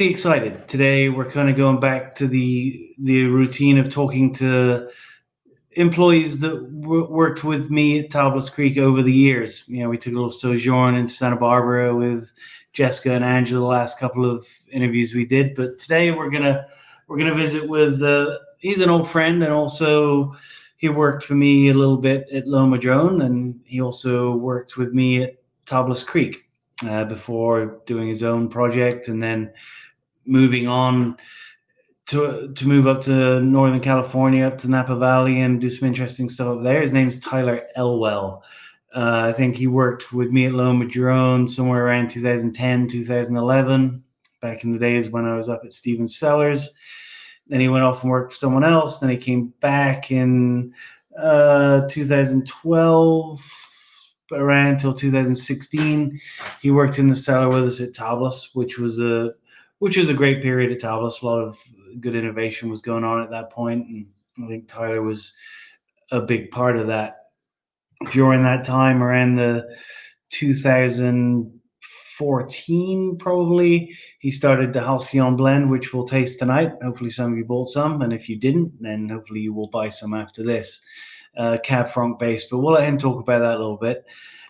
Pretty excited. Today we're kind of going back to the routine of talking to employees that worked with me at Tablas Creek over the years. We took a little sojourn in Santa Barbara with Jessica and Angela the last couple of interviews we did, but today we're gonna visit with he's an old friend, and also he worked for me a little bit at Loma Drone, and he also worked with me at Tablas Creek before doing his own project, and then moving on to move up to Northern California, up to Napa Valley, and do some interesting stuff up there. His name's Tyler Elwell. I think he worked with me at Loma Drone somewhere around 2010, 2011, back in the days when I was up at Stevens Cellars. Then he went off and worked for someone else. Then he came back in 2012, around until 2016. He worked in the cellar with us at Tablas, which was a great period at Tablas. A lot of good innovation was going on at that point, and I think Tyler was a big part of that. During that time, around the 2014, probably, he started the Halcyon blend, which we'll taste tonight. Hopefully some of you bought some, and if you didn't, then hopefully you will buy some after this. Cab Franc based, but we'll let him talk about that a little bit.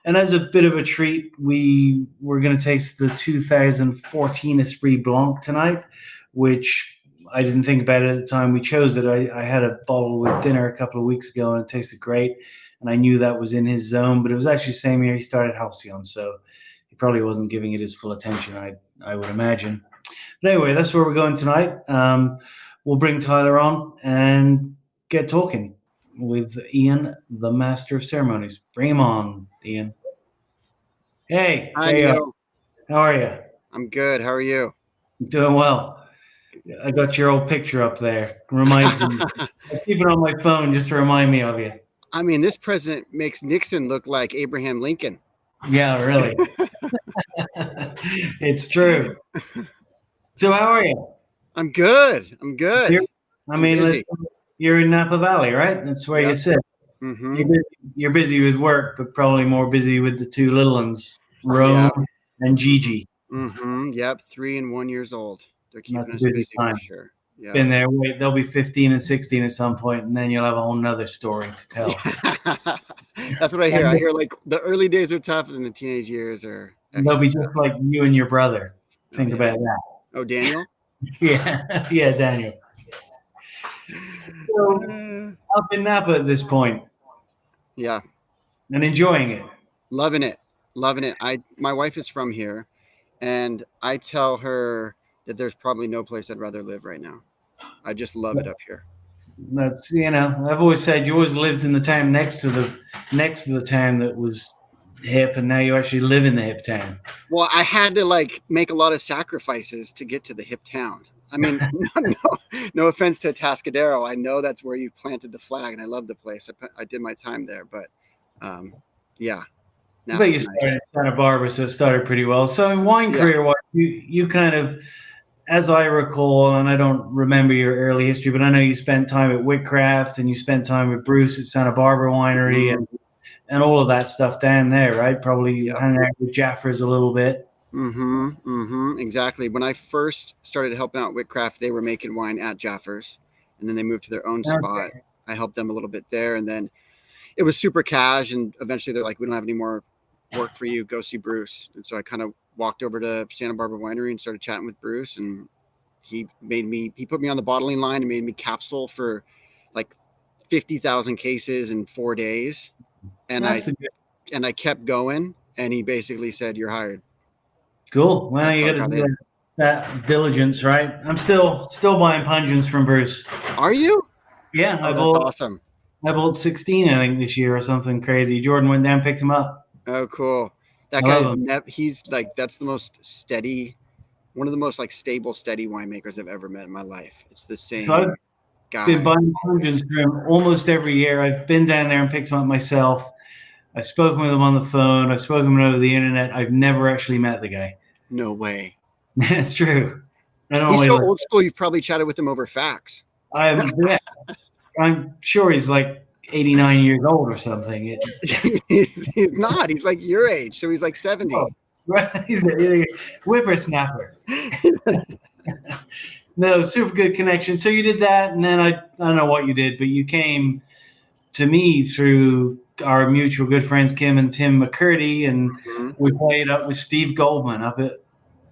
And as a bit of a treat, we're going to taste the 2014 Esprit Blanc tonight, which I didn't think about it at the time we chose it. I had a bottle with dinner a couple of weeks ago, and it tasted great. And I knew that was in his zone, but it was actually the same year he started Halcyon, so he probably wasn't giving it his full attention, I would imagine. But anyway, that's where we're going tonight. We'll bring Tyler on and get talking with Ian, the master of ceremonies. Bring him on, Ian. Hey, hi, Neil. How are you? I'm good. How are you? Doing well. I got your old picture up there. Reminds me. I keep it on my phone just to remind me of you. I mean, this president makes Nixon look like Abraham Lincoln. Yeah, really. It's true. So how are you? I'm good. You're in Napa Valley, right? That's where you sit. Mm-hmm. You're busy with work, but probably more busy with the two little ones, Rome and Gigi. Mm-hmm. Yep, 3 and 1 years old. They're keeping us busy for sure. Yeah. Been there. Wait, they'll be 15 and 16 at some point, and then you'll have a whole nother story to tell. That's what I hear. I hear like the early days are tough, and the teenage years are. They'll be just like you and your brother. Think about that. Oh, Daniel? Yeah, Daniel. So, up in Napa at this point. Yeah. And enjoying it. Loving it. My wife is from here, and I tell her that there's probably no place I'd rather live right now. I just love it up here. That's, I've always said you always lived in the town next to the town that was hip, and now you actually live in the hip town. Well, I had to make a lot of sacrifices to get to the hip town. I mean, no offense to Atascadero. I know that's where you planted the flag, and I love the place. I did my time there, but yeah. But you started in Santa Barbara, so it started pretty well. So in wine career-wise, you kind of, as I recall, and I don't remember your early history, but I know you spent time at Whitcraft, and you spent time with Bruce at Santa Barbara Winery, and all of that stuff down there, right? Probably hanging out with Jaffers a little bit. Exactly. When I first started helping out Whitcraft, they were making wine at Jaffers, and then they moved to their own spot. I helped them a little bit there, and then it was super cash, and eventually they're like, we don't have any more work for you, go see Bruce. And so I kind of walked over to Santa Barbara Winery and started chatting with Bruce, and he put me on the bottling line and made me capsule for like 50,000 cases in 4 days. And I kept going, and he basically said, you're hired. Cool. Well, you got to do that diligence, right? I'm still buying pungents from Bruce. Are you? Yeah. That's awesome. I bought 16, I think, this year or something crazy. Jordan went down, picked him up. Oh, cool. That guy, he's like, that's the most steady, one of the most stable, steady winemakers I've ever met in my life. It's the same guy. I've been buying pungents from him almost every year. I've been down there and picked them up myself. I've spoken with him on the phone. I've spoken with him over the internet. I've never actually met the guy. No way. That's true. He's so old school, you've probably chatted with him over fax. I'm sure he's like 89 years old or something. He's not. He's like your age, so he's like 70. He's a whippersnapper. No, super good connection. So you did that, and then I don't know what you did, but you came to me through our mutual good friends Kim and Tim McCurdy, and Mhm. we played up with Steve Goldman up at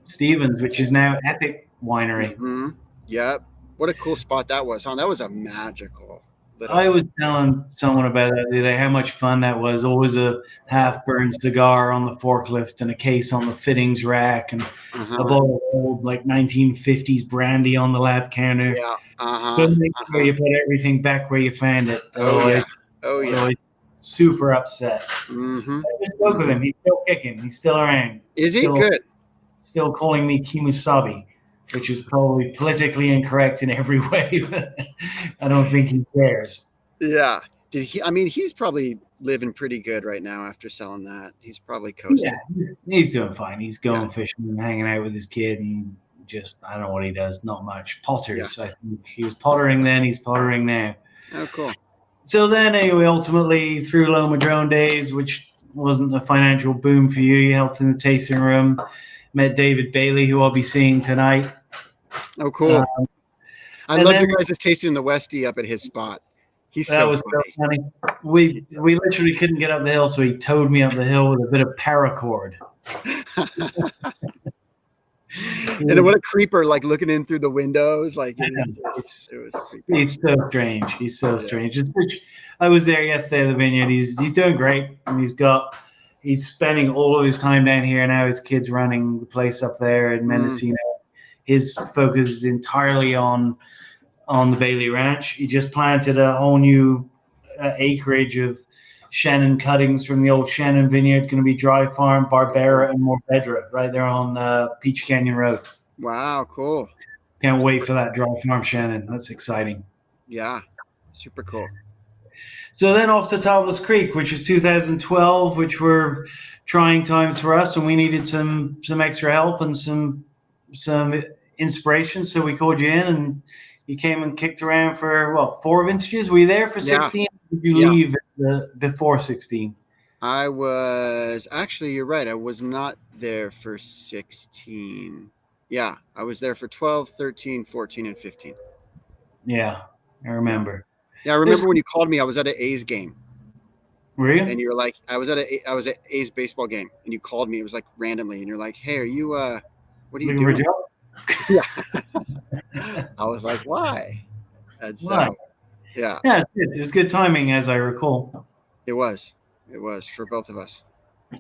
Stevens, which is now Epic Winery. Mhm. Yep. What a cool spot that was, huh? That was a magical I little. was telling someone about that the other day, how much fun that was. Always a half-burned cigar on the forklift and a case on the fittings rack and a Uh-huh. bottle of old, like 1950s brandy on the lap counter. Yeah. Uh-huh. But make sure Uh-huh. you put everything back where you found it. Oh Otherwise, yeah. Oh yeah. otherwise super upset. Mm-hmm. I just spoke with Mm-hmm. him. He's still kicking. He's still around. Is he Still, good? still calling me Kimusabi, which is probably politically incorrect in every way, but I don't think he cares. Yeah. Did he? I mean, he's probably living pretty good right now after selling that. He's probably Yeah, coasting. he's doing fine. He's Yeah. going fishing and hanging out with his kid, and just I don't know what he does. Not much. Potters. I think he was pottering then. He's pottering now. Oh, cool. So then, anyway, ultimately through Low Madrone days, which wasn't a financial boom for you, you helped in the tasting room. Met David Bailey, who I'll be seeing tonight. Oh, cool. I and love then- your guys' tasting the Westie up at his spot. He's That so was funny. so funny. We literally couldn't get up the hill, so he towed me up the hill with a bit of paracord. And what a creeper, like looking in through the windows. Like it was creepy. He's so strange. He's so strange. I was there yesterday at the vineyard. He's doing great, and he's spending all of his time down here now. His kid's running the place up there in Mendocino. His focus is entirely on the Bailey Ranch. He just planted a whole new acreage of Shannon cuttings from the old Shannon vineyard. Going to be dry farm, Barbera, and Morbedra right there on Peach Canyon Road. Wow, cool. Can't wait for that dry farm, Shannon. That's exciting. Yeah, super cool. So then off to Tablas Creek, which was 2012, which were trying times for us, and we needed some extra help and some inspiration. So we called you in, and you came and kicked around for 4 vintages. Were you there for 16? Or did you leave before 16? I was actually. You're right. I was not there for 16. Yeah, I was there for 12, 13, 14, and 15. Yeah, I remember. Yeah, I remember when you called me. I was at an A's game. Were you? And you were like, I was at A's baseball game, and you called me. It was like randomly, and you're like, "Hey, are you? What are you doing?" Yeah. I was like, "Why?" And so, Why? yeah, it was good timing, as I recall. it was for both of us.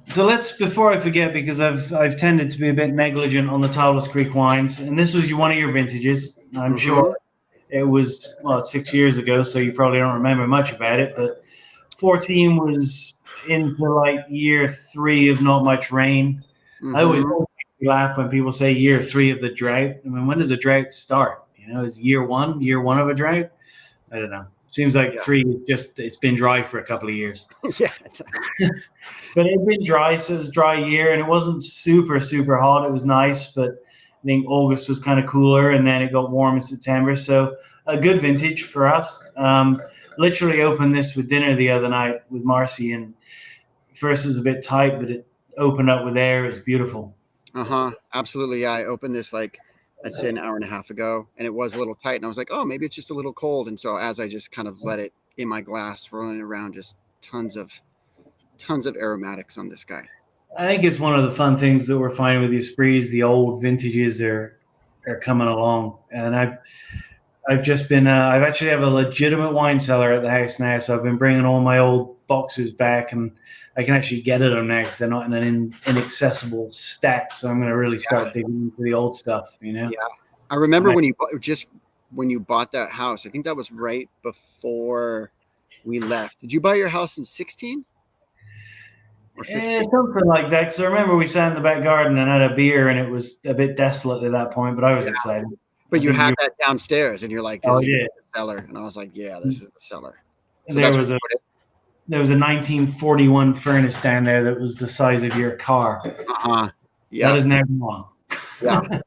So before I forget, because I've tended to be a bit negligent on the Tablas Creek wines, and this was one of your vintages. I'm sure it was 6 years ago, so you probably don't remember much about it. But 14 was into like year 3 of not much rain. I always laugh when people say year 3 of the drought. I mean, when does a drought start? Is year one of a drought? I don't know. Seems like 3 it's been dry for a couple of years. Yeah. But it had been dry, so it was a dry year, and it wasn't super, super hot. It was nice, but I think August was kind of cooler, and then it got warm in September. So a good vintage for us. Literally opened this with dinner the other night with Marcy, and first it was a bit tight, but it opened up with air. It was beautiful. Absolutely. Yeah, I opened this I'd say an hour and a half ago, and it was a little tight, and I was like, oh, maybe it's just a little cold. And so as I just kind of let it in my glass, rolling around, just tons of aromatics on this guy. I think it's one of the fun things that we're finding with the Esprits. The old vintages are coming along, and I've just been I've actually have a legitimate wine cellar at the house now, so I've been bringing all my old boxes back, and I can actually get at them now because they're not in an inaccessible stack. So I'm going to really start digging into the old stuff. Yeah. I remember when you bought that house. I think that was right before we left. Did you buy your house in 16? Something like that. Because I remember we sat in the back garden and had a beer, and it was a bit desolate at that point, but I was excited. But you had that downstairs, and you're like, "This is the cellar," and I was like, "Yeah, this is the cellar." So there was a 1941 furnace down there that was the size of your car. Yeah, that is now gone. Yeah.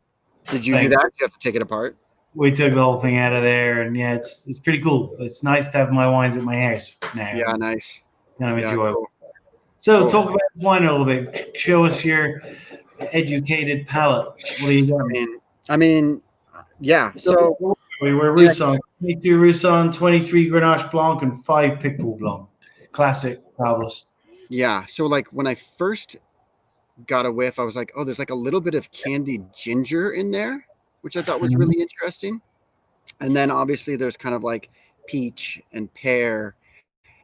Did you do that? Did you have to take it apart? We took the whole thing out of there, and it's pretty cool. It's nice to have my wines at my house now. Yeah, nice. Kind of enjoyable. Cool. So talk about wine a little bit. Show us your educated palate. What do you got? I mean, Yeah. So we were Roussan, 22 Roussan, 23 Grenache Blanc, and 5 Picpoul Blanc. Classic Tablas. yeah. So like when I first got a whiff, I was like, oh, there's like a little bit of candied ginger in there, which I thought was really interesting. And then obviously there's kind of like peach and pear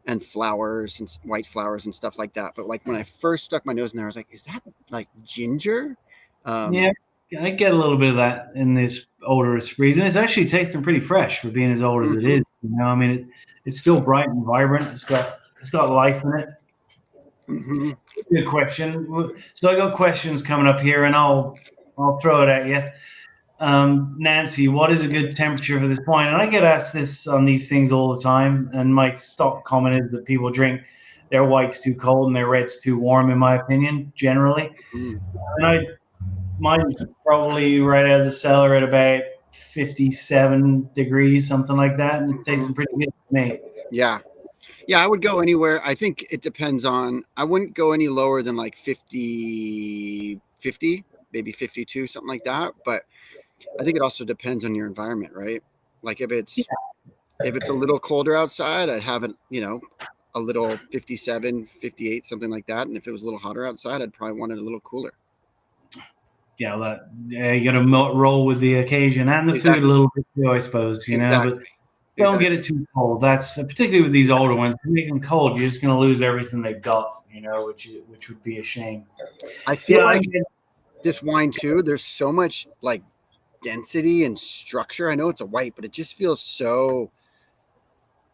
and flowers and white flowers and stuff like that. But like when I first stuck my nose in there, I was like, is that like ginger? Yeah, I get a little bit of that in this older Esprit, and it's actually tasting pretty fresh for being as old as it is. You know, I mean, it's still bright and vibrant. It's got life in it. Mm-hmm. Good question. So I got questions coming up here, and I'll throw it at you. Nancy, what is a good temperature for this wine? And I get asked this on these things all the time, and my stock comment is that people drink their whites too cold and their reds too warm, in my opinion, generally. And mine's probably right out of the cellar at about 57 degrees, something like that, and it tastes pretty good to me. Yeah. Yeah, I would go anywhere. I think it depends on, I wouldn't go any lower than like 50, maybe 52, something like that. But I think it also depends on your environment, right? Like if it's a little colder outside, I'd have it, a little 57, 58, something like that. And if it was a little hotter outside, I'd probably want it a little cooler. Yeah, you got to roll with the occasion and the food a little bit too, I suppose, but don't get it too cold. That's particularly with these older ones. If you make them cold, you're just going to lose everything they've got, which would be a shame. I feel like this wine too, there's so much like density and structure. I know it's a white, but it just feels so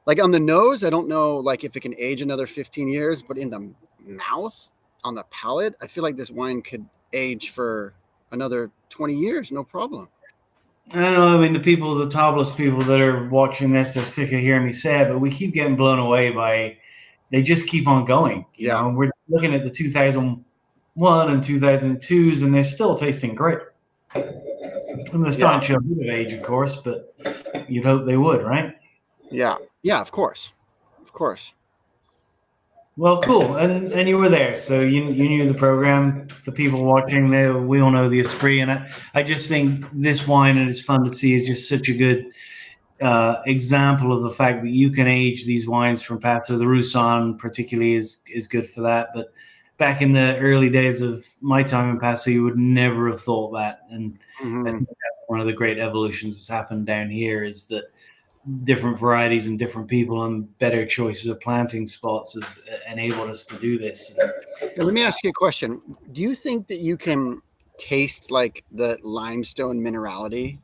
like on the nose. I don't know like if it can age another 15 years, but in the mouth, on the palate, I feel like this wine could age for another 20 years, no problem. I don't know. I mean, the Tablas people that are watching this are sick of hearing me say it, but we keep getting blown away by, they just keep on going. You know, we're looking at the 2001 and 2002s, and they're still tasting great. And they're starting to show a bit of age, of course, but you'd hope they would, right? Yeah. Yeah, of course. Of course. Well, cool. And you were there, so you knew the program. The people watching there, we all know the Esprit, and I just think this wine, and it's fun to see, is just such a good example of the fact that you can age these wines from past. So the Roussan particularly is good for that. But back in the early days of my time in Paso, you would never have thought that. And I think that's one of the great evolutions that's happened down here, is that different varieties and different people and better choices of planting spots has enabled us to do this. Now, let me ask you a question. Do you think that you can taste like the limestone minerality?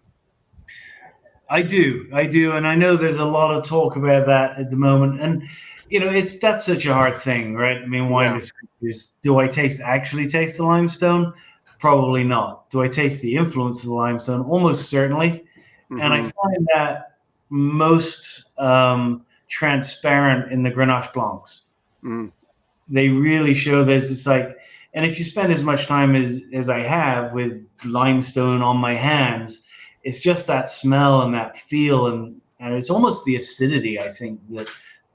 I do. And I know there's a lot of talk about that at the moment. And, that's such a hard thing, right? I mean, wine descriptors, do I actually taste the limestone? Probably not. Do I taste the influence of the limestone? Almost certainly. And I find that most transparent in the Grenache Blancs. They really show there's this and if you spend as much time as I have with limestone on my hands, it's just that smell and that feel, and it's almost the acidity, I think,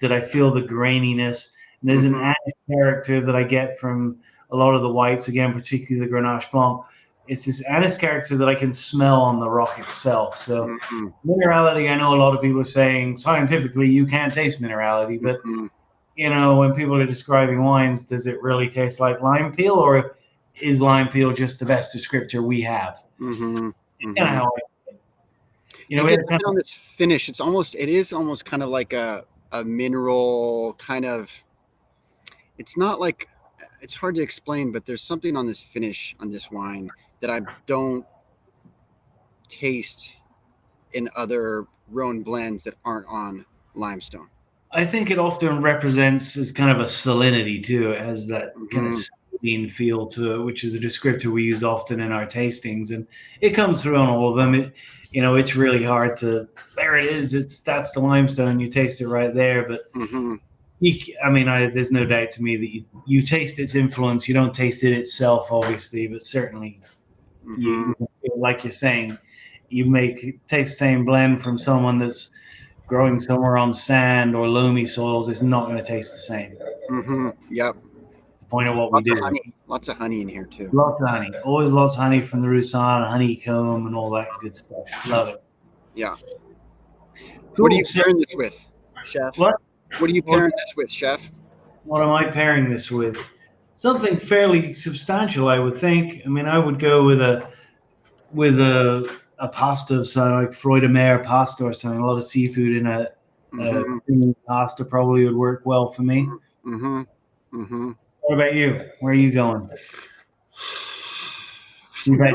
that I feel the graininess. And there's an added character that I get from a lot of the whites, again, particularly the Grenache Blanc. It's this anise character that I can smell on the rock itself. So minerality, I know a lot of people are saying scientifically you can't taste minerality, but when people are describing wines, does it really taste like lime peel, or is lime peel just the best descriptor we have? Kind of how on this finish, it is almost kind of like a mineral kind of. It's not like, it's hard to explain, but there's something on this finish on this wine that I don't taste in other Rhone blends that aren't on limestone. I think it often represents as kind of a salinity too. It has that kind of saline feel to it, which is a descriptor we use often in our tastings, and it comes through on all of them. It's really hard to. There it is. That's the limestone. You taste it right there, but. There's no doubt to me that you taste its influence. You don't taste it itself, obviously, but certainly, you, like you're saying, you taste the same blend from someone that's growing somewhere on sand or loamy soils. It's not going to taste the same. Yep. the point of what we do. Lots of honey in here too. Lots of honey. Always lots of honey from the Roussan, honeycomb, and all that good stuff. Love it. Yeah. Cool. What are you pairing this with, Chef? What are you pairing this with, Chef? What am I pairing this with? Something fairly substantial, I would think. I mean, I would go with a pasta of some like fruit de mer pasta or something. A lot of seafood in a pasta probably would work well for me. What about you? Where are you going? I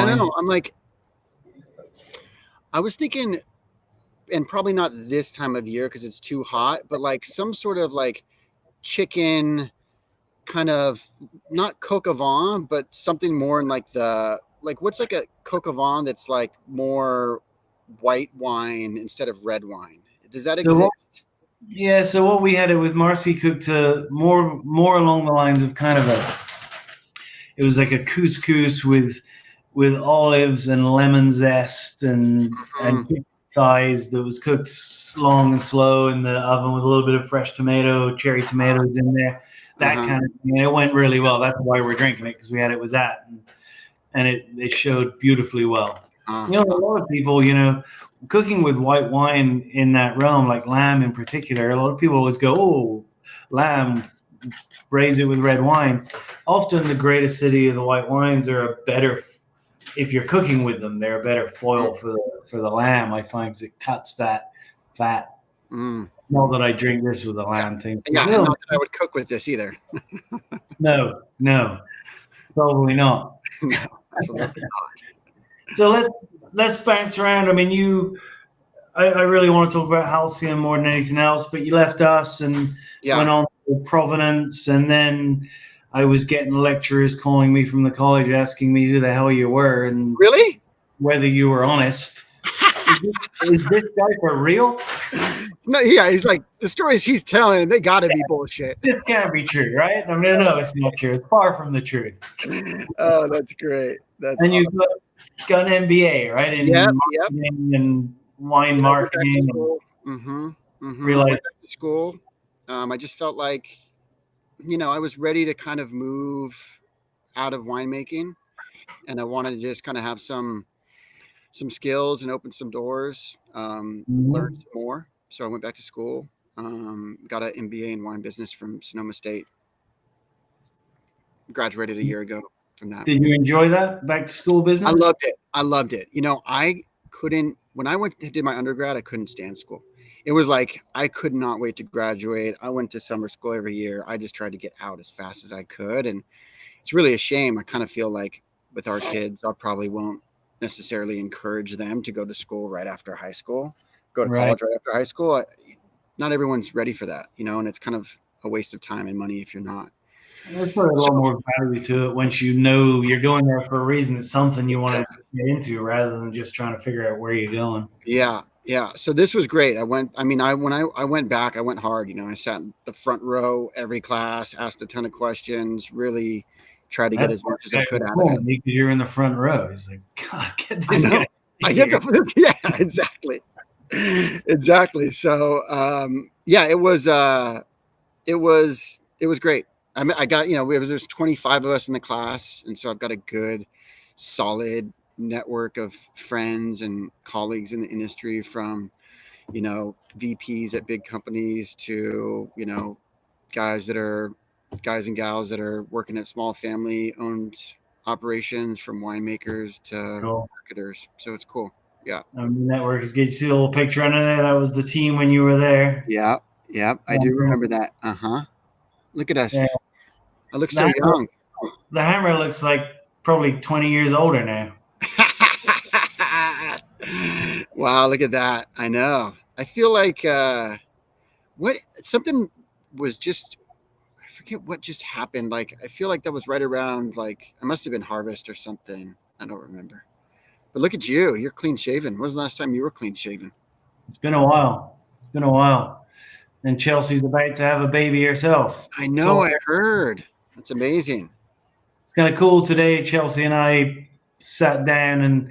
know. I'm like, I was thinking, and probably not this time of year because it's too hot, but like some sort of like chicken kind of, not coq au vin, but something more in like what's like a coq au vin that's like more white wine instead of red wine. Does that exist? So what we had it with Marcy cooked more along the lines of kind of it was like a couscous with olives and lemon zest and thighs that was cooked long and slow in the oven with a little bit of fresh cherry tomatoes in there. That kind of thing. It went really well. That's why we're drinking it, because we had it with that. And it showed beautifully well. A lot of people, cooking with white wine in that realm, like lamb in particular, a lot of people always go, oh, lamb, braise it with red wine. Often the great acidity of the white wines are a better, if you're cooking with them, they're a better foil for the lamb, I find, because it cuts that fat. Not that I drink this with the lamb thing. Yeah, not that I would cook with this either. No, probably not. No, absolutely not. So let's bounce around. I mean, I really want to talk about Halcyon more than anything else, but you left us and went on to Provenance, and then I was getting lecturers calling me from the college asking me who the hell you were and really whether you were honest. Is this guy for real? No, yeah, he's like, the stories he's telling, they got to be bullshit. This can't be true, right? I mean, no, it's not true. It's far from the truth. Oh, that's great. That's and awesome. You've got an MBA, right? In marketing and wine marketing. Realized I went back to school. I just felt like, I was ready to kind of move out of winemaking, and I wanted to just kind of have some skills and open some doors, learn some more. So I went back to school, got an MBA in wine business from Sonoma State. Graduated a year ago from that. Did you enjoy that back to school business? I loved it. I couldn't, when I did my undergrad, I couldn't stand school. It was like, I could not wait to graduate. I went to summer school every year. I just tried to get out as fast as I could. And it's really a shame. I kind of feel like with our kids, I probably won't necessarily encourage them to go to school right after high school, go to college right after high school. Not everyone's ready for that, and it's kind of a waste of time and money if you're not. There's probably a lot more value to it once you know you're going there for a reason. It's something you want to get into rather than just trying to figure out where you're going. Yeah. So this was great. When I went back, I went hard. I sat in the front row every class, asked a ton of questions, really tried to get as much as I could out of it. Because you're in the front row. He's like, God, get this guy. Exactly. So, it was great. I mean, I got, there's 25 of us in the class. And so I've got a good, solid network of friends and colleagues in the industry, from, VPs at big companies to, guys and gals that are working at small family owned operations, from winemakers to marketers. So it's cool. Yeah. The network is good. You see the little picture under there? That was the team when you were there. Yeah. I do remember that. Look at us. Yeah. I look so young. The hammer looks like probably 20 years older now. Wow, look at that. I know. I feel like something was just, I forget what just happened. Like, I feel like that was right around, like, it must have been harvest or something. I don't remember. But look at you. You're clean shaven. When was the last time you were clean shaven? It's been a while. And Chelsea's about to have a baby herself. I know. I heard. That's amazing. It's kind of cool today. Chelsea and I sat down and,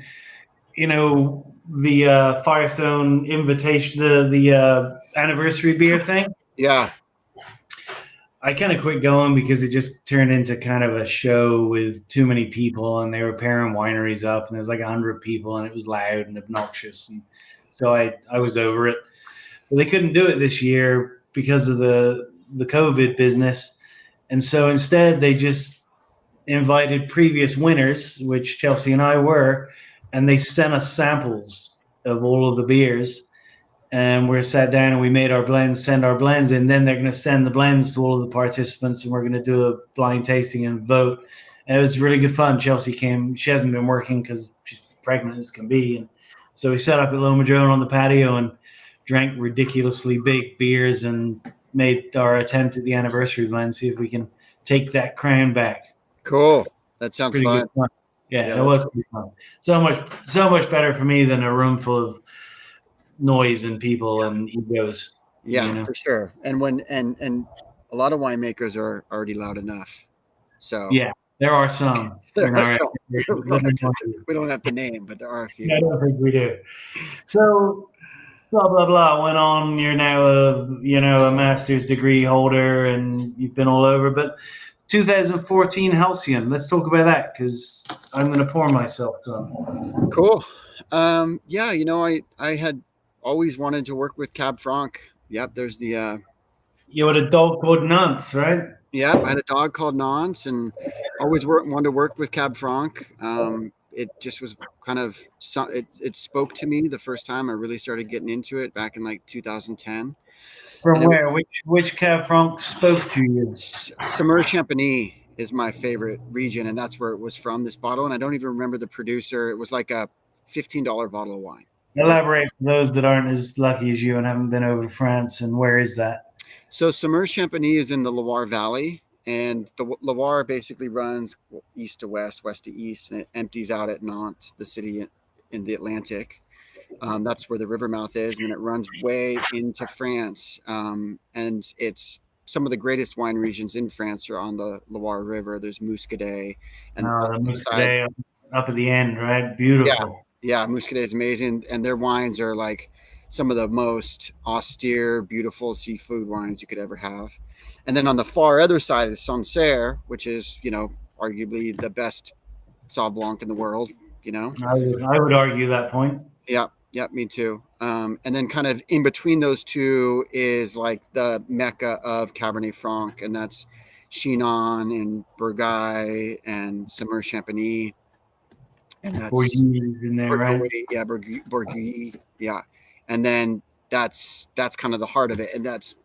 the Firestone invitation, the anniversary beer thing. Yeah. I kind of quit going because it just turned into kind of a show with too many people, and they were pairing wineries up, and there was like 100 people, and it was loud and obnoxious, and so I was over it. But they couldn't do it this year because of the COVID business, and so instead they just invited previous winners, which Chelsea and I were, and they sent us samples of all of the beers, and we're sat down and we made our blends, send our blends in. Then they're going to send the blends to all of the participants, and we're going to do a blind tasting and vote. And it was really good fun. Chelsea came. She hasn't been working because she's pregnant as can be. And so we set up at Loma Madrone on the patio and drank ridiculously big beers and made our attempt at the anniversary blend, see if we can take that crown back. Cool. That sounds Pretty fun. good fun. Yeah, it was pretty fun. So much better for me than a room full of noise and people and egos. Yeah, you know? for sure. And when and a lot of winemakers are already loud enough. So Yeah, there are some. there are some. We We don't have to name, but there are a few. I don't think we do. So blah blah blah went on. You're now a master's degree holder, and you've been all over. But 2014 Halcyon. Let's talk about that because I'm going to pour myself some. Cool. Yeah, I had always wanted to work with Cab Franc. Yep, there's the You had a dog called Nance, right? yeah, I had a dog called Nance, and always wanted to work with Cab Franc. It just was kind of it spoke to me the first time I really started getting into it back in like 2010. From where? Which Cab Franc spoke to you? Semur Champagny is my favorite region, and that's where it was from, this bottle. And I don't even remember the producer. It was like a $15 bottle of wine. Elaborate for those that aren't as lucky as you and haven't been over to France. And where is that? So Semur Champagny is in the Loire Valley, and the Loire basically runs east to west, west to east, and it empties out at Nantes, the city in the Atlantic. That's where the river mouth is, and then it runs way into France. And it's some of the greatest wine regions in France are on the Loire River. There's Muscadet, and the Muscadet up at the end, right? Beautiful. Yeah, Muscadet is amazing, and their wines are like some of the most austere, beautiful seafood wines you could ever have. And then on the far other side is Sancerre, which is, arguably the best Sauv Blanc in the world. I would argue that point. Yeah, me too. And then kind of in between those two is like the mecca of Cabernet Franc, and that's Chinon and Bourgogne and Semur Champagny. And that's Bourgogne in there, right? Yeah, Bourgogne. Yeah. And then that's kind of the heart of it. And that's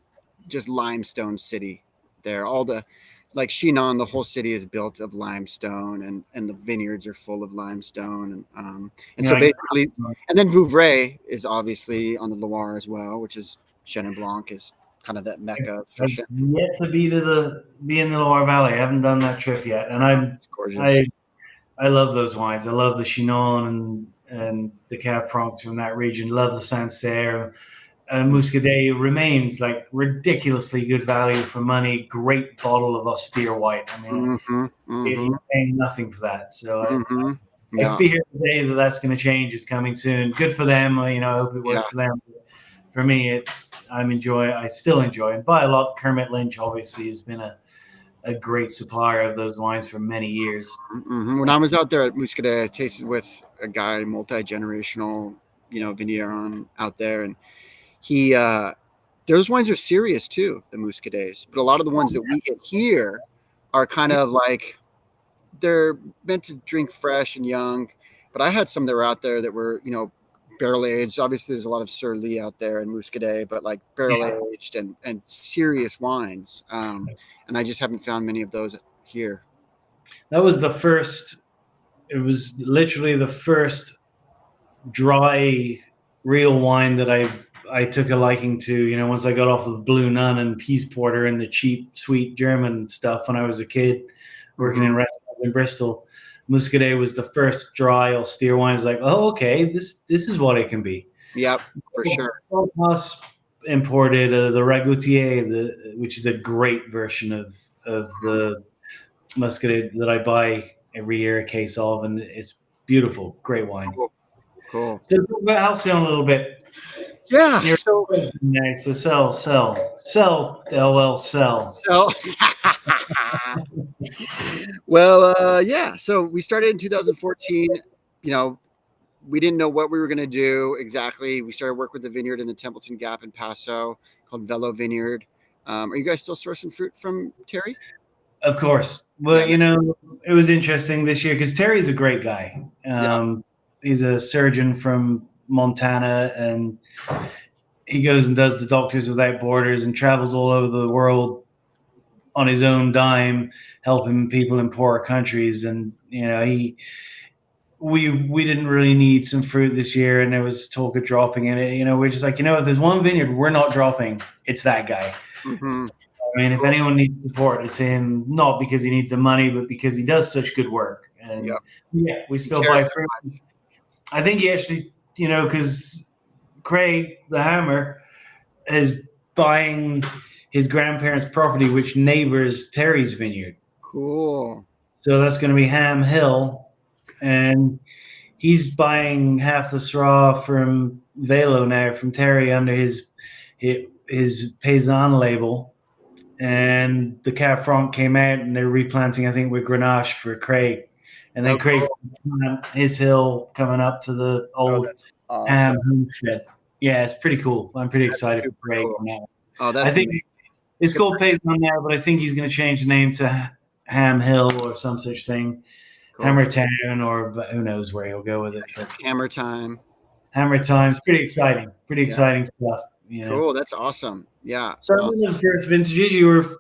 just limestone city there. All the, like Chinon, the whole city is built of limestone, and the vineyards are full of limestone. And so basically, and then Vouvray is obviously on the Loire as well, which is Chenin Blanc is kind of that mecca for Chenin. Yet to be in the Loire Valley. I haven't done that trip yet. And I love those wines. I love the Chinon and the Cab Francs from that region. Love the Sancerre. Muscadet remains like ridiculously good value for money. Great bottle of austere white. I mean, you're paying nothing for that. So I fear the day that's going to change is coming soon. Good for them. I hope it works for them. For me, I still enjoy it. By a lot, Kermit Lynch obviously has been a great supplier of those wines for many years. When I was out there at Muscadet, I tasted with a guy, multi-generational, vigneron out there, and he those wines are serious too, the Muscadets. But a lot of the ones that we get here are kind of like they're meant to drink fresh and young. But I had some that were out there that were, barrel aged. Obviously, there's a lot of Surly out there and Muscadet, but like barrel aged and serious wines. And I just haven't found many of those here. That was the first. It was literally the first dry, real wine that I took a liking to. Once I got off of Blue Nun and Peace Porter and the cheap, sweet German stuff when I was a kid working in restaurants in Bristol. Muscadet was the first dry, austere wine. I was like, oh, okay, this is what it can be. Yep, for sure. Plus imported the Ragoutier, which is a great version of the Muscadet that I buy every year a case of, and it's beautiful, great wine. Cool. So talk about Halcyon a little bit. Yeah. You're So, nice. So sell, Elwell, sell. so well, yeah. So we started in 2014. You know, we didn't know what we were going to do exactly. We started work with the vineyard in the Templeton Gap in Paso called Velo Vineyard. Are you guys still sourcing fruit from Terry? Of course. Well, Yeah. it was interesting this year because Terry's a great guy. Yeah. He's a surgeon from Montana, and he goes and does the Doctors Without Borders and travels all over the world on his own dime, helping people in poorer countries. And we didn't really need some fruit this year, and there was talk of dropping in it. We're just like, if there's one vineyard we're not dropping, it's that guy. Mm-hmm. I mean, if anyone needs support, it's him, not because he needs the money, but because he does such good work. And Yep. we still buy fruit. I think he actually, because Craig, the hammer, is buying his grandparents' property, which neighbors Terry's vineyard. Cool. So that's going to be Ham Hill. And he's buying half the Syrah from Velo now, from Terry, under his Paysan label. And the Cab Franc came out, and they're replanting, I think, with Grenache for Craig. And then Craig's his hill coming up to the old Ham homestead. Yeah, it's pretty cool. I'm pretty excited for Craig cool. now. Oh, that's I think it's called Paysan now, but I think he's going to change the name to Ham Hill or some such thing. Cool. Hammer Town, or who knows where he'll go with it. But Hammer Time. Hammer Time's pretty exciting. Pretty exciting stuff. Cool. That's awesome. Yeah. So the first vintages,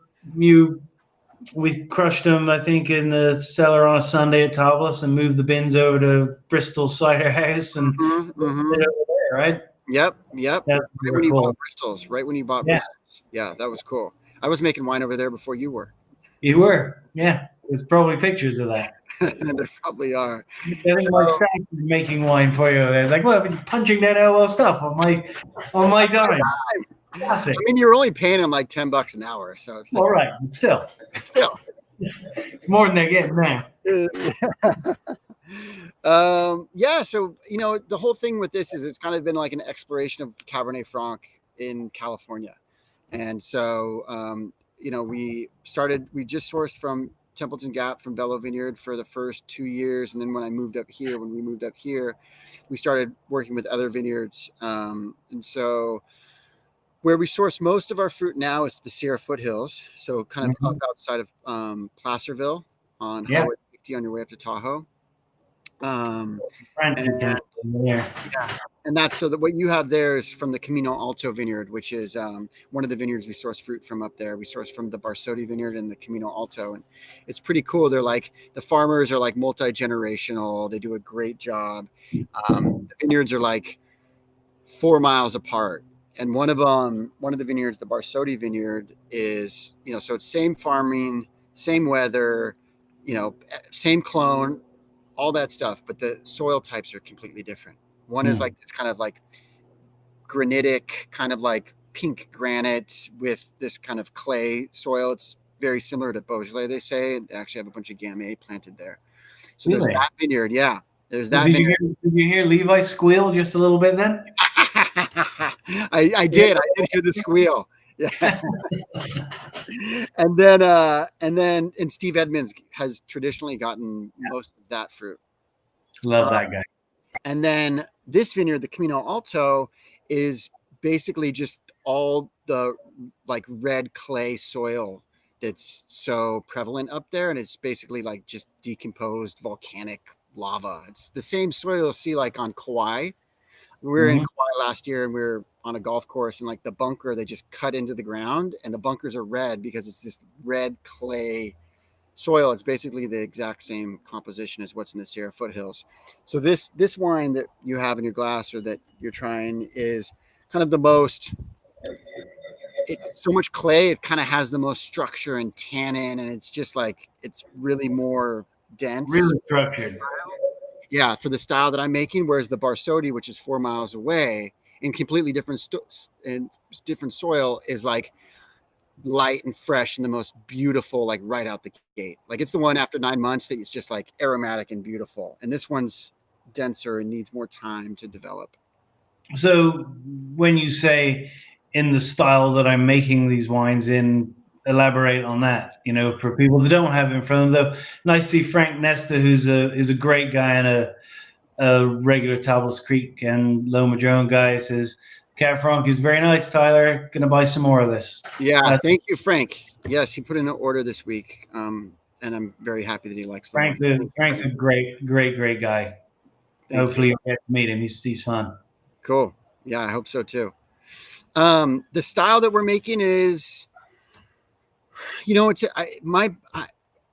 we crushed them, I think, in the cellar on a Sunday at Tablas, and moved the bins over to Bristol Cider House and over there, right? Yep. That's right when you bought Bristol's. Bristol's. Yeah, that was cool. I was making wine over there before you were. You were? Yeah. There's probably pictures of that. There probably are. I think my staff is making wine for you. It's like, well, you're punching that Elwell stuff on my dime. Classic. I mean, you're only paying them like $10 an hour, so it's all right. Still, it's more than they're getting now. Yeah. So the whole thing with this is it's kind of been like an exploration of Cabernet Franc in California, and so we just sourced from Templeton Gap from Velo Vineyard for the first 2 years, and then when we moved up here, we started working with other vineyards, and so where we source most of our fruit now is the Sierra foothills, so kind of up outside of Placerville on Highway 50 on your way up to Tahoe. And that's so that what you have there is from the Camino Alto Vineyard, which is one of the vineyards we source fruit from up there. We source from the Barsotti Vineyard and the Camino Alto, and it's pretty cool. They're like, the farmers are like multi-generational. They do a great job. The vineyards are like 4 miles apart. And one of the vineyards, the Barsotti Vineyard, is, so it's same farming, same weather, same clone, all that stuff, but the soil types are completely different. One is like this kind of like granitic, kind of like pink granite with this kind of clay soil. It's very similar to Beaujolais, they say. They actually have a bunch of Gamay planted there. So there's that vineyard, yeah. There's that vineyard. Did you hear Levi squeal just a little bit then? I did hear the squeal. Yeah. and Steve Edmonds has traditionally gotten most of that fruit. Love that guy. And then this vineyard, the Camino Alto, is basically just all the like red clay soil that's so prevalent up there, and it's basically like just decomposed volcanic lava. It's the same soil you'll see like on Kauai. We were in Kauai last year, and we were on a golf course, and like the bunker, they just cut into the ground, and the bunkers are red because it's this red clay soil. It's basically the exact same composition as what's in the Sierra foothills. So this wine that you have in your glass, or that you're trying, is kind of the most, it's so much clay, it kind of has the most structure and tannin, and it's just like, it's really more dense. Really structured. Yeah, for the style that I'm making, whereas the Barsotti, which is 4 miles away in completely different soil, is like light and fresh and the most beautiful, like right out the gate. Like it's the one after 9 months that it's just like aromatic and beautiful. And this one's denser and needs more time to develop. So when you say in the style that I'm making these wines in, elaborate on that. For people that don't have it in front of them, though, nice to see Frank Nesta, who's a great guy and a regular Tablas Creek and Low Madrone guy, says Cab Franc is very nice. Tyler, gonna buy some more of this. Yeah, thank you, Frank. Yes, he put in an order this week, and I'm very happy that he likes the wine. Frank's a great guy. Hopefully you'll get to meet him. He's fun. Cool. Yeah, I hope so too. The style that we're making is,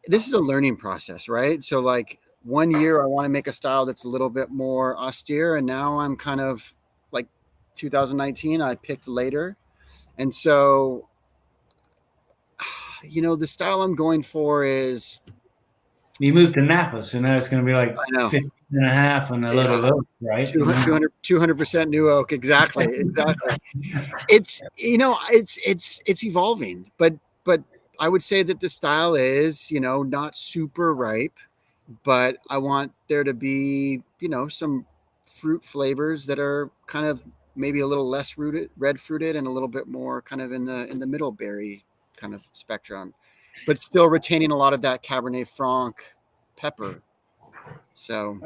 this is a learning process, right? So like 1 year I want to make a style that's a little bit more austere, and now I'm kind of like 2019 I picked later. And so, the style I'm going for is, you moved to Napa, so now it's going to be like 15 and a half and a little oak, right? 200% new oak. Exactly. It's evolving, but I would say that the style is, not super ripe, but I want there to be, some fruit flavors that are kind of maybe a little less red fruited and a little bit more kind of in the middle berry kind of spectrum, but still retaining a lot of that Cabernet Franc pepper. So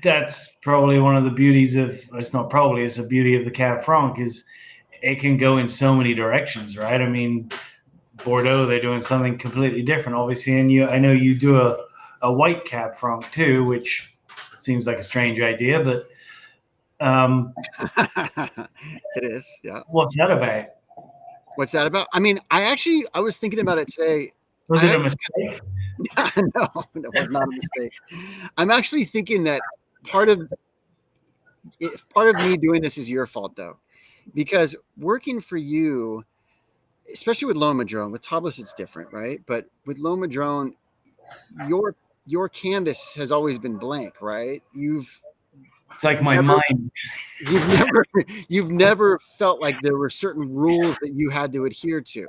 that's probably one of the beauties of, it's not probably, it's a beauty of the Cab Franc, is it can go in so many directions, right? I mean, Bordeaux, they're doing something completely different, obviously. And I know you do a white Cab Franc too, which seems like a strange idea, but it is. Yeah. What's that about? What's that about? I mean, I was thinking about it today. Was it a mistake? No, it was not a mistake. I'm actually thinking that part of me doing this is your fault, though, because working for you, especially with Low Madrone, with Tablas it's different, right? But with Low Madrone, your canvas has always been blank, right? It's like my mind. You've never felt like there were certain rules that you had to adhere to,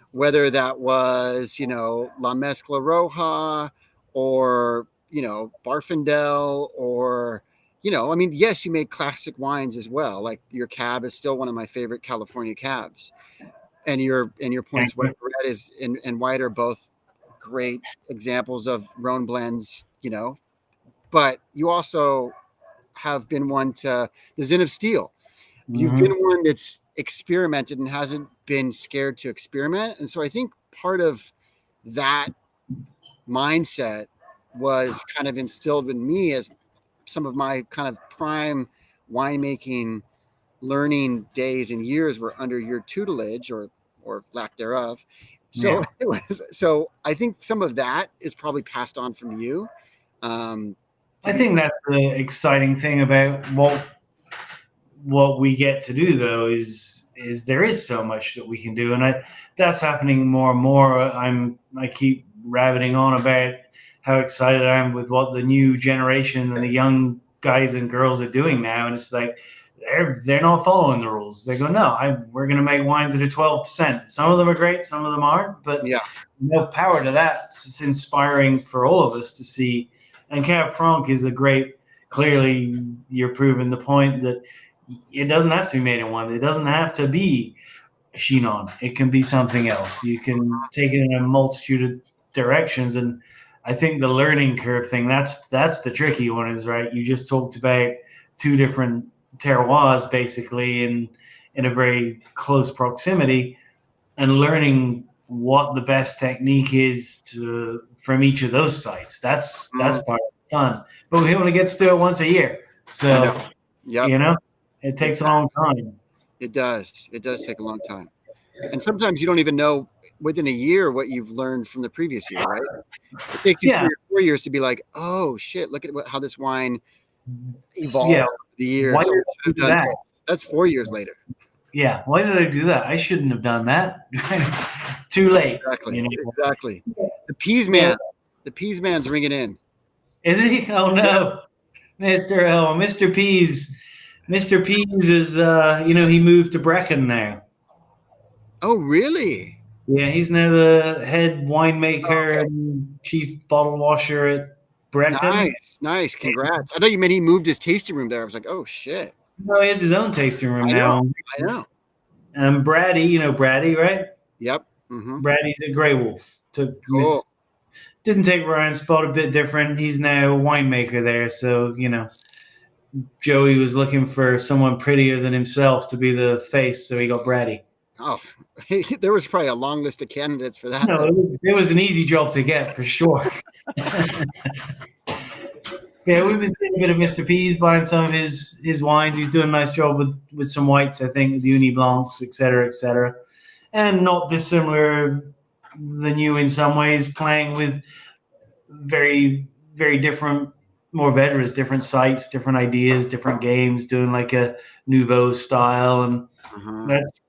whether that was, La Mezcla Roja or, Barfendel or, I mean, yes, you made classic wines as well. Like your cab is still one of my favorite California cabs. And your points, red is and white are both great examples of Rhone blends, but you also have been one to the Zin of Steel. You've been one that's experimented and hasn't been scared to experiment. And so I think part of that mindset was kind of instilled in me as some of my kind of prime winemaking learning days and years were under your tutelage or lack thereof. So so I think some of that is probably passed on from you. I think that's the exciting thing about what we get to do, though, is there is so much that we can do, and that's happening more and more. I keep rabbiting on about how excited I am with what the new generation and the young guys and girls are doing now, and it's like they're not following the rules. They go, no, we're going to make wines that are 12%. Some of them are great, some of them aren't, but no power to that. It's inspiring for all of us to see. And Cab Franc is clearly you're proving the point that it doesn't have to be made in wine. It doesn't have to be Chinon. It can be something else. You can take it in a multitude of directions. And I think the learning curve thing, that's the tricky one, is right. You just talked about two different terroirs basically in a very close proximity, and learning what the best technique is from each of those sites. That's part of the fun. But we only get to do it once a year. So, it takes a long time. It does. It does take a long time. And sometimes you don't even know within a year what you've learned from the previous year, right? It takes you 3 or 4 years to be like, oh, shit, look at how this wine evolved over the years. Why did I do that? That's 4 years later. Yeah. Why did I do that? I shouldn't have done that. It's too late. Exactly. Exactly. The Peas Man. The Peas Man's ringing in. Is he? Oh, no. Mr. Peas. Mr. Peas is, he moved to Brecon now. Oh, really? Yeah, he's now the head winemaker and chief bottle washer at Brecon. Nice. Congrats. I thought you meant he moved his tasting room there. I was like, oh, shit. No, he has his own tasting room now. I know. And Brady, you know Brady, right? Yep. Mm-hmm. Brady's a Grey Wolf. Cool. Didn't take Ryan's spot, a bit different. He's now a winemaker there, so Joey was looking for someone prettier than himself to be the face, so he got Brady. Oh, there was probably a long list of candidates for that. No, it was an easy job to get for sure. Yeah, we've been seeing a bit of Mr. P's buying some of his wines. He's doing a nice job with some whites, I think, the Uni Blancs, et cetera, and not dissimilar than you in some ways, playing with very, very different, more veterans, different sites, different ideas, different games, doing like a nouveau style, and that's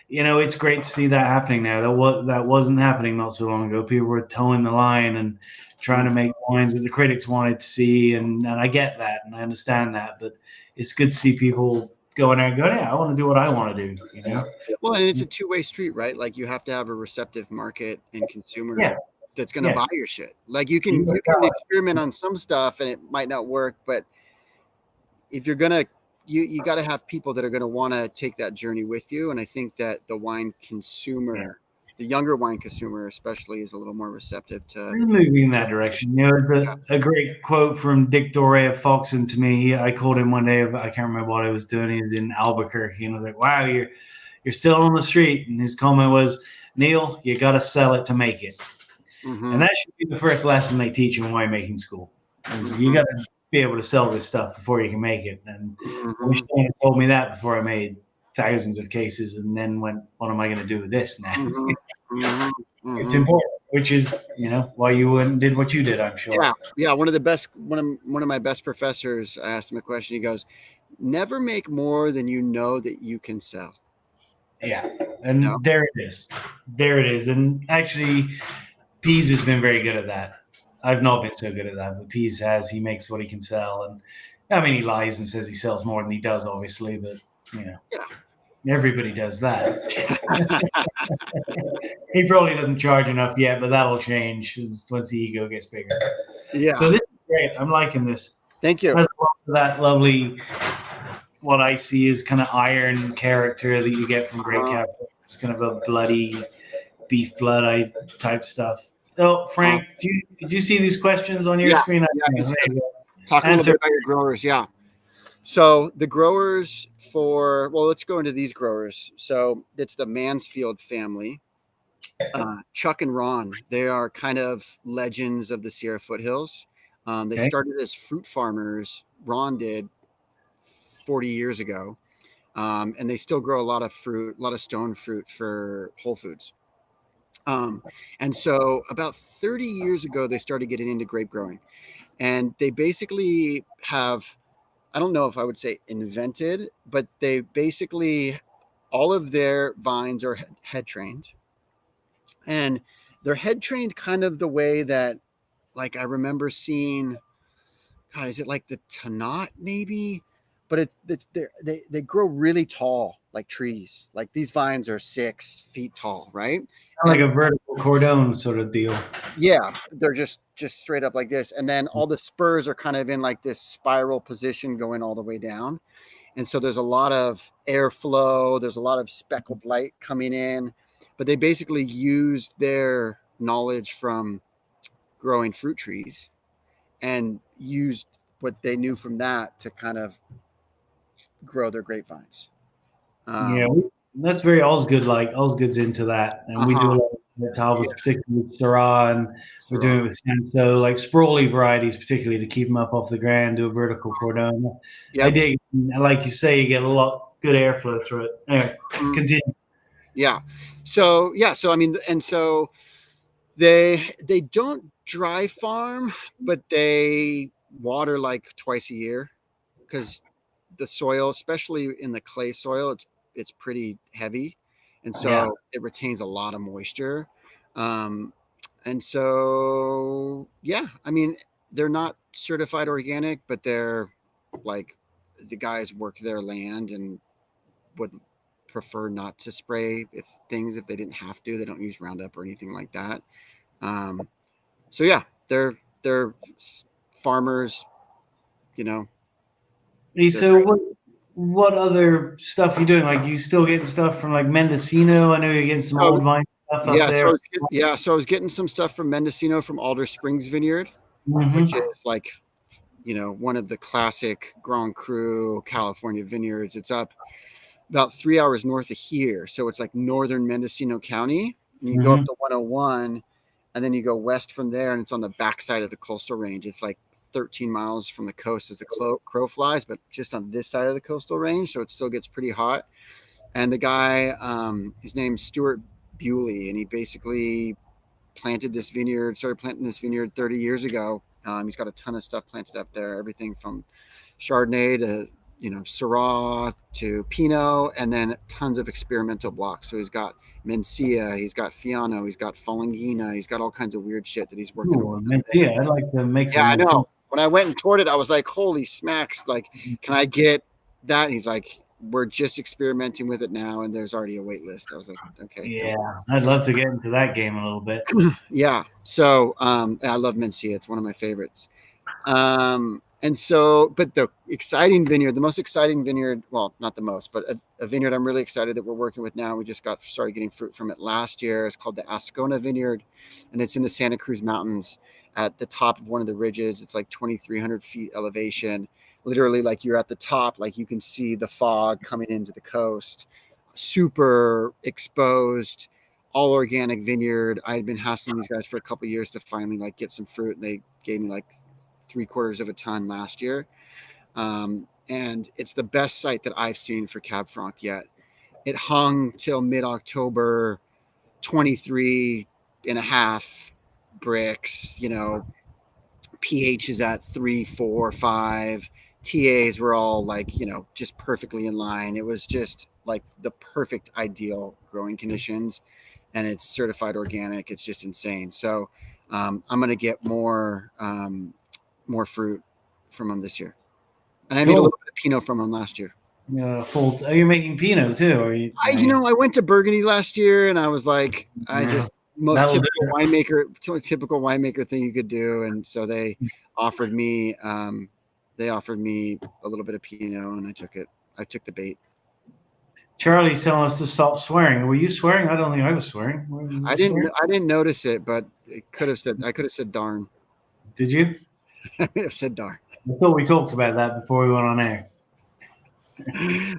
it's great to see that happening now. That wasn't happening not so long ago. People were towing the line and trying to make wines that the critics wanted to see, and I get that and I understand that, but it's good to see people going there and going, yeah, I want to do what I want to do. Well, and it's a two-way street, right? Like you have to have a receptive market and consumer that's going to buy your shit. Like you can experiment on some stuff and it might not work, but if you're gonna you got to have people that are going to want to take that journey with you. And I think that the wine consumer, the younger wine consumer especially, is a little more receptive to moving in that direction. A great quote from Dick Doré of Foxen to me. I called him one day. I can't remember what I was doing. He was in Albuquerque, and I was like, "Wow, you're still on the street." And his comment was, "Neil, you got to sell it to make it." Mm-hmm. And that should be the first lesson they teach in winemaking school. You got to be able to sell this stuff before you can make it. And I wish someone had told me that before I made thousands of cases and then went, what am I going to do with this now? It's important, which is, why you went and did what you did, I'm sure. Yeah. One of my best professors, I asked him a question. He goes, never make more than you know that you can sell. Yeah. And there it is. And actually, Pease has been very good at that. I've not been so good at that, but Pease has. He makes what he can sell. And I mean, he lies and says he sells more than he does, obviously, but, everybody does that. He probably doesn't charge enough yet, but that'll change once the ego gets bigger. Yeah. So this is great. I'm liking this. Thank you. That lovely, what I see is kind of iron character that you get from Great Cab. It's kind of a bloody beef blood type stuff. Oh, Frank, did you see these questions on your screen? Talk a little bit about your growers. Yeah. So the growers let's go into these growers. So it's the Mansfield family. Chuck and Ron, they are kind of legends of the Sierra foothills. They started as fruit farmers. Ron did 40 years ago. And they still grow a lot of fruit, a lot of stone fruit for Whole Foods. And so about 30 years ago, they started getting into grape growing. And they basically have, I don't know if I would say invented, but they basically, all of their vines are head trained. And they're head trained kind of the way that, like, I remember seeing, God, is it like the Tanat maybe? But they grow really tall, like trees. Like these vines are 6 feet tall, right? Like a vertical cordon sort of deal. Yeah, they're just straight up like this. And then all the spurs are kind of in like this spiral position going all the way down. And so there's a lot of airflow. There's a lot of speckled light coming in. But they basically used their knowledge from growing fruit trees and used what they knew from that to kind of grow their grapevines. That's very Osgood like. Osgood's into that, and we do a lot of Tablas, particularly with Syrah, and we're doing it with Sanso, like sprawly varieties, particularly to keep them up off the ground, do a vertical cordon. I dig, like you say, you get a lot good airflow through it. Anyway, continue. Yeah. So I mean, and so they don't dry farm, but they water like twice a year because the soil, especially in the clay soil, it's pretty heavy, and so it retains a lot of moisture. And so I mean, they're not certified organic, but they're like, the guys work their land and would prefer not to spray if they didn't have to. They don't use Roundup or anything like that. So they're farmers, So what other stuff you doing? Like, you still getting stuff from like Mendocino? I know you're getting some old vine stuff up there. So I was getting some stuff from Mendocino from Alder Springs Vineyard, Mm-hmm. which is like, one of the classic Grand Cru California vineyards. It's up about 3 hours north of here. So it's like northern Mendocino County. And you go up to 101, and then you go west from there, and it's on the backside of the coastal range. It's like 13 miles from the coast as the crow flies, but just on this side of the coastal range. So it still gets pretty hot. And the guy, his name's Stuart Bewley, and he basically started planting this vineyard 30 years ago. He's got a ton of stuff planted up there, everything from Chardonnay to, Syrah to Pinot, and then tons of experimental blocks. So he's got Mencia, he's got Fiano, he's got Falangina, he's got all kinds of weird shit that he's working on. Mencia, I'd like to make some. Yeah, I know. When I went and toured it, I was like, holy smacks, like, can I get that? And he's like, we're just experimenting with it now, and there's already a wait list. I was like, okay. Yeah, I'd love to get into that game a little bit. Yeah. So I love Mencia. It's one of my favorites. And so, but the most exciting vineyard, well, not the most, but a vineyard I'm really excited that we're working with now. We just started getting fruit from it last year. It's called the Ascona Vineyard, and it's in the Santa Cruz Mountains at the top of one of the ridges. It's like 2,300 feet elevation. Literally, like, you're at the top, like you can see the fog coming into the coast. Super exposed, all organic vineyard. I had been hassling these guys for a couple of years to finally like get some fruit, and they gave me like 3/4 of a ton last year. And it's the best site that I've seen for Cab Franc yet. It hung till mid-October, 23.5 bricks, pH is at 3, 4, 5. TAs were all like, just perfectly in line. It was just like the perfect ideal growing conditions, and it's certified organic. It's just insane. So I'm going to get more fruit from them this year. And I made a little bit of Pinot from them last year. Are you making Pinot too? Or I went to Burgundy last year, and I was like, typical winemaker thing you could do. And so they offered me a little bit of Pinot, and I took it. I took the bait. Charlie's telling us to stop swearing. Were you swearing? I don't think I was swearing. I didn't notice it, but I could have said darn. Did you? I said darn. I thought we talked about that before we went on air.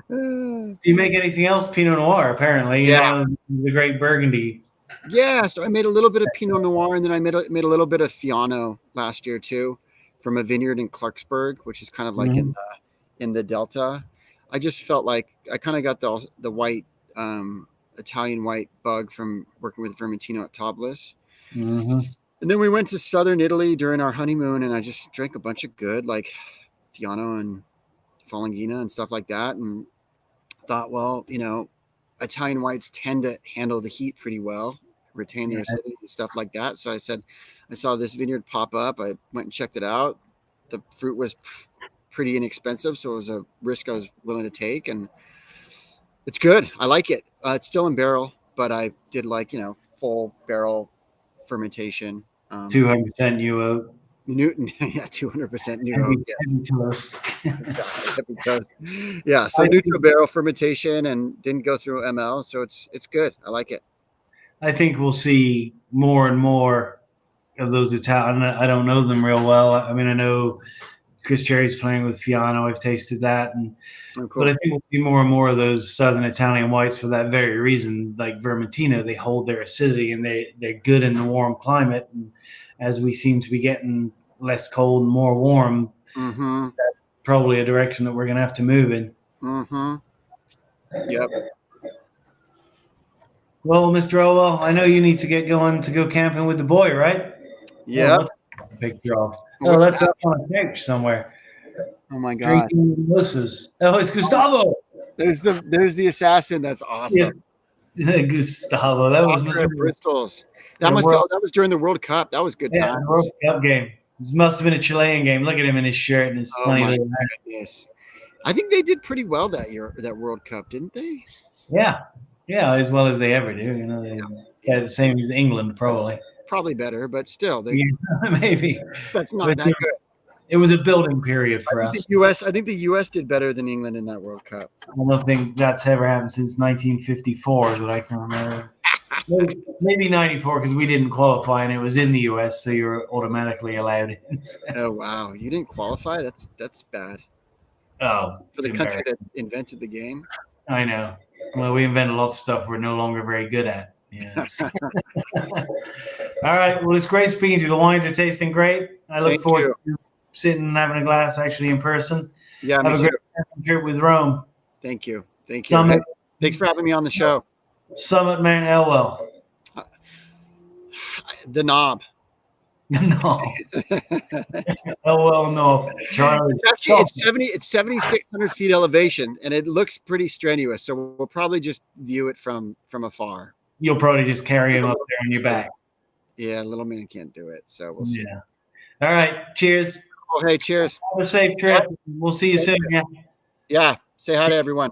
Do you make anything else? Pinot Noir, apparently. The great Burgundy. Yeah, so I made a little bit of Pinot Noir, and then I made a little bit of Fiano last year too, from a vineyard in Clarksburg, which is kind of like in the Delta. I just felt like I kind of got the white Italian white bug from working with Vermentino at Tablas. Mm-hmm. And then we went to southern Italy during our honeymoon, and I just drank a bunch of good, like Fiano and Falangina and stuff like that, and thought, well, Italian whites tend to handle the heat pretty well, retain their acidity and stuff like that. So I said, I saw this vineyard pop up. I went and checked it out. The fruit was pretty inexpensive, so it was a risk I was willing to take, and it's good. I like it. It's still in barrel, but I did full barrel fermentation. 200% new oak. Newton, yeah, 200% new oak. Yes. Yeah, so neutral barrel fermentation, and didn't go through ML, so it's good. I like it. I think we'll see more and more of those Italian. I don't know them real well. I mean, I know Chris Cherry's playing with Fiano. I've tasted that, cool. But I think we'll see more and more of those Southern Italian whites for that very reason. Like Vermentino, they hold their acidity, and they're good in the warm climate. And as we seem to be getting less cold and more warm, that's probably a direction that we're going to have to move in. Yep. Well, Mr. Elwell, I know you need to get going to go camping with the boy, right? Yeah. Picture off. Oh, that's up on a couch somewhere. Oh my God. Drinking mimosas. Oh, it's Gustavo. There's the assassin. That's awesome. Yeah. Gustavo. That was Bristol's. That was during the World Cup. That was good time. Yeah, the World Cup game. This must have been a Chilean game. Look at him in his shirt and his funny little hat. Yes. I think they did pretty well that year, that World Cup, didn't they? Yeah. Yeah, as well as they ever do. They the same as England, probably. Probably better, but still. Maybe. That's not that good. It was a building period for I us. think the U.S. did better than England in that World Cup. I don't think that's ever happened since 1954 that I can remember. Maybe 94 because we didn't qualify and it was in the U.S., so you're automatically allowed in. Oh wow, you didn't qualify? That's bad Oh, for the country that invented the game. I know. Well, we invented lots of stuff we're no longer very good at. Yes. All right. Well, it's great speaking to you. The wines are tasting great. I look forward to sitting and having a glass actually in person. Yeah, have a great trip with Rome. Thank you. Summit, Thanks for having me on the show. Summit Mount Elwell. The knob. No. Elwell, no. Charlie. It's 7,600 feet elevation, and it looks pretty strenuous. So we'll probably just view it from afar. You'll probably just carry him up there on your back. Yeah, little man can't do it. So we'll see. Yeah. All right. Cheers. Oh, hey, cheers. Have a safe trip. We'll see you soon. Yeah. Say hi to everyone.